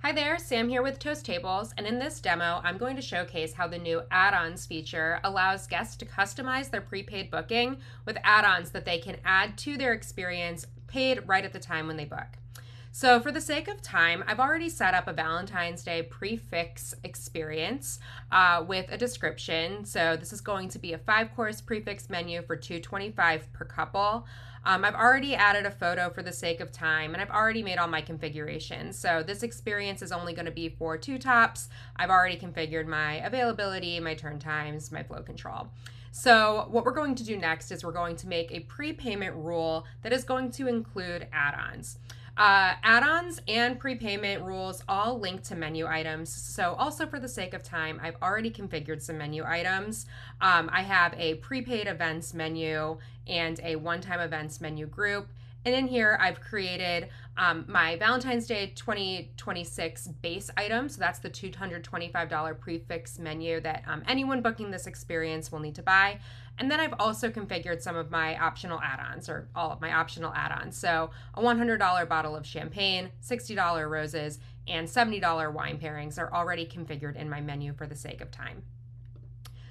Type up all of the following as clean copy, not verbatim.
Hi there, Sam here with Toast Tables, and in this demo, I'm going to showcase how the new add-ons feature allows guests to customize their prepaid booking with add-ons that they can add to their experience paid right at the time when they book. So for the sake of time, I've already set up a Valentine's Day prefix experience with a description. So this is going to be a 5-course prefix menu for $225 per couple. I've already added a photo for the sake of time, and I've already made all my configurations. So this experience is only going to be for 2 tops. I've already configured my availability, my turn times, my flow control. So what we're going to do next is we're going to make a prepayment rule that is going to include add-ons. Add-ons and prepayment rules all link to menu items. So also for the sake of time, I've already configured some menu items. I have a prepaid events menu and a one-time events menu group. And in here, I've created my Valentine's Day 2026 base item. So that's the $225 prefix menu that anyone booking this experience will need to buy. And then I've also configured some of my optional add-ons, or all of my optional add-ons. So a $100 bottle of champagne, $60 roses, and $70 wine pairings are already configured in my menu for the sake of time.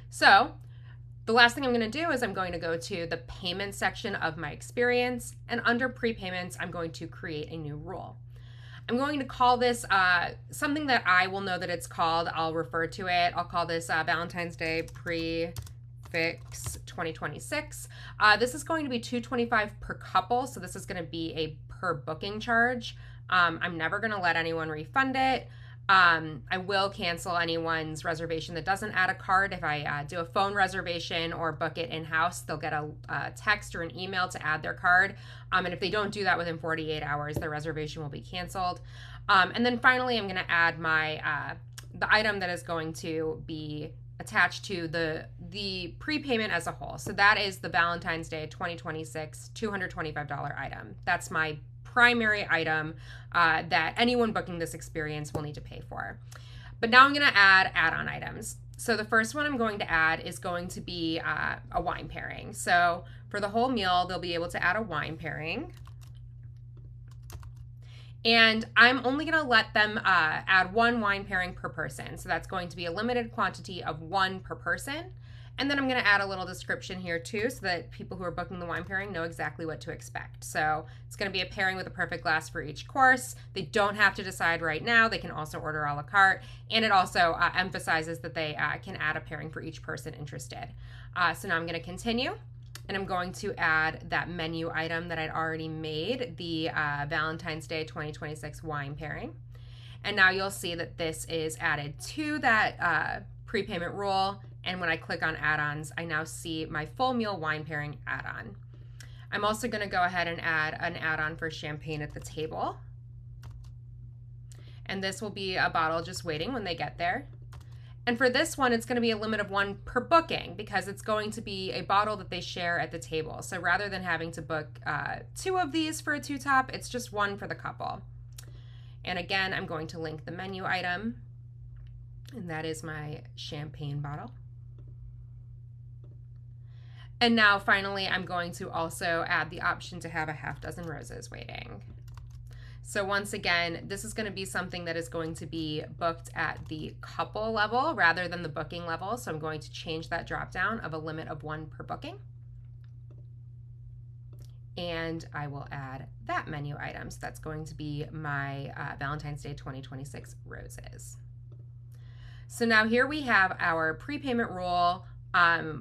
So the last thing I'm going to do is I'm going to go to the payment section of my experience, and under prepayments, I'm going to create a new rule. I'm going to call this something that I will know that it's called. I'll refer to it. I'll call this Valentine's Day Prefix 2026. This is going to be $225 per couple, so this is going to be a per booking charge. I'm never going to let anyone refund it. I will cancel anyone's reservation that doesn't add a card. If I do a phone reservation or book it in-house, they'll get a text or an email to add their card. And if they don't do that within 48 hours, their reservation will be canceled. And then finally, I'm going to add my the item that is going to be attached to the prepayment as a whole. So that is the Valentine's Day 2026 $225 item. That's my primary item that anyone booking this experience will need to pay for. But now I'm going to add add-on items. So the first one I'm going to add is going to be a wine pairing. So for the whole meal, they'll be able to add a wine pairing. And I'm only going to let them add 1 wine pairing per person. So that's going to be a limited quantity of 1 per person. And then I'm going to add a little description here too, so that people who are booking the wine pairing know exactly what to expect. So it's going to be a pairing with a perfect glass for each course. They don't have to decide right now. They can also order a la carte. And it also emphasizes that they can add a pairing for each person interested. So now I'm going to continue. And I'm going to add that menu item that I'd already made, the Valentine's Day 2026 wine pairing. And now you'll see that this is added to that prepayment rule. And when I click on add-ons, I now see my full meal wine pairing add-on. I'm also going to go ahead and add an add-on for champagne at the table. And this will be a bottle just waiting when they get there. And for this one, it's going to be a limit of 1 per booking because it's going to be a bottle that they share at the table. So rather than having to book 2 of these for a 2-top, it's just 1 for the couple. And again, I'm going to link the menu item, and that is my champagne bottle. And now finally, I'm going to also add the option to have a half dozen roses waiting. So once again, this is going to be something that is going to be booked at the couple level rather than the booking level. So I'm going to change that drop down of a limit of 1 per booking. And I will add that menu item. So that's going to be my Valentine's Day 2026 roses. So now here we have our prepayment rule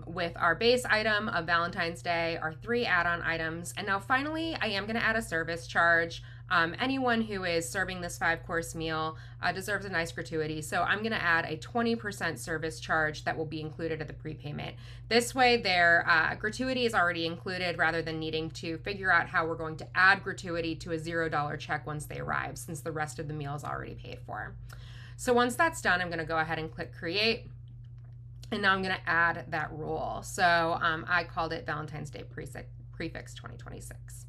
with our base item of Valentine's Day, our 3 add-on items. And now finally, I am going to add a service charge. Anyone who is serving this 5-course meal deserves a nice gratuity. So I'm going to add a 20% service charge that will be included at the prepayment. This way their gratuity is already included rather than needing to figure out how we're going to add gratuity to a $0 check once they arrive, since the rest of the meal is already paid for. So once that's done, I'm going to go ahead and click create. And now I'm going to add that rule. So I called it Valentine's Day Prefix 2026.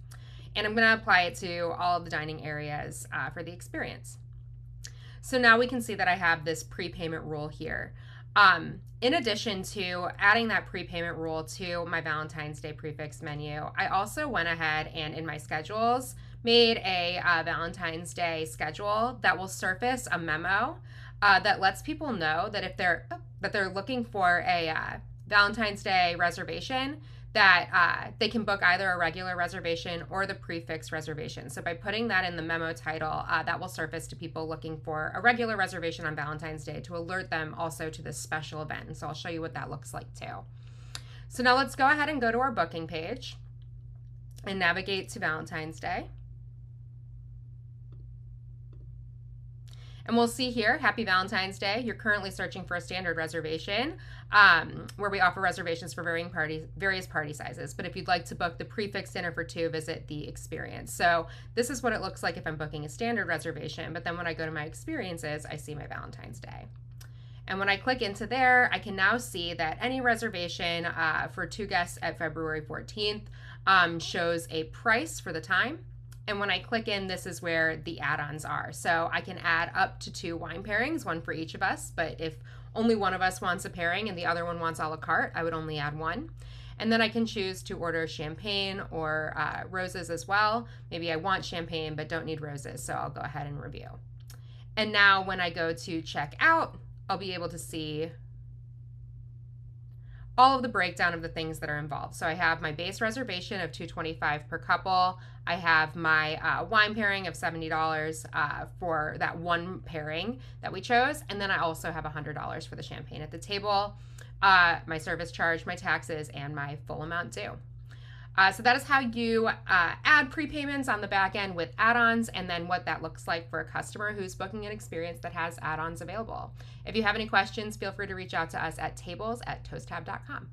And I'm going to apply it to all of the dining areas for the experience. So now we can see that I have this prepayment rule here. In addition to adding that prepayment rule to my Valentine's Day prefix menu, I also went ahead and in my schedules made a Valentine's Day schedule that will surface a memo that lets people know that if they're looking for a Valentine's Day reservation, that they can book either a regular reservation or the prefix reservation. So by putting that in the memo title, that will surface to people looking for a regular reservation on Valentine's Day to alert them also to this special event. And so I'll show you what that looks like too. So now let's go ahead and go to our booking page and navigate to Valentine's Day. And we'll see here, Happy Valentine's Day. You're currently searching for a standard reservation where we offer reservations for various party sizes. But if you'd like to book the prefix dinner for two, visit the experience. So this is what it looks like if I'm booking a standard reservation. But then when I go to my experiences, I see my Valentine's Day. And when I click into there, I can now see that any reservation for two guests at February 14th shows a price for the time. And when I click in, this is where the add-ons are. So I can add up to 2 wine pairings, one for each of us. But if only one of us wants a pairing and the other one wants a la carte, I would only add one. And then I can choose to order champagne or roses as well. Maybe I want champagne but don't need roses, so I'll go ahead and review. And now when I go to check out, I'll be able to see all of the breakdown of the things that are involved. So I have my base reservation of $225 per couple. I have my wine pairing of $70 for that one pairing that we chose. And then I also have $100 for the champagne at the table, my service charge, my taxes, and my full amount due. So that is how you add prepayments on the back end with add-ons, and then what that looks like for a customer who's booking an experience that has add-ons available. If you have any questions, feel free to reach out to us at tables@toasttab.com.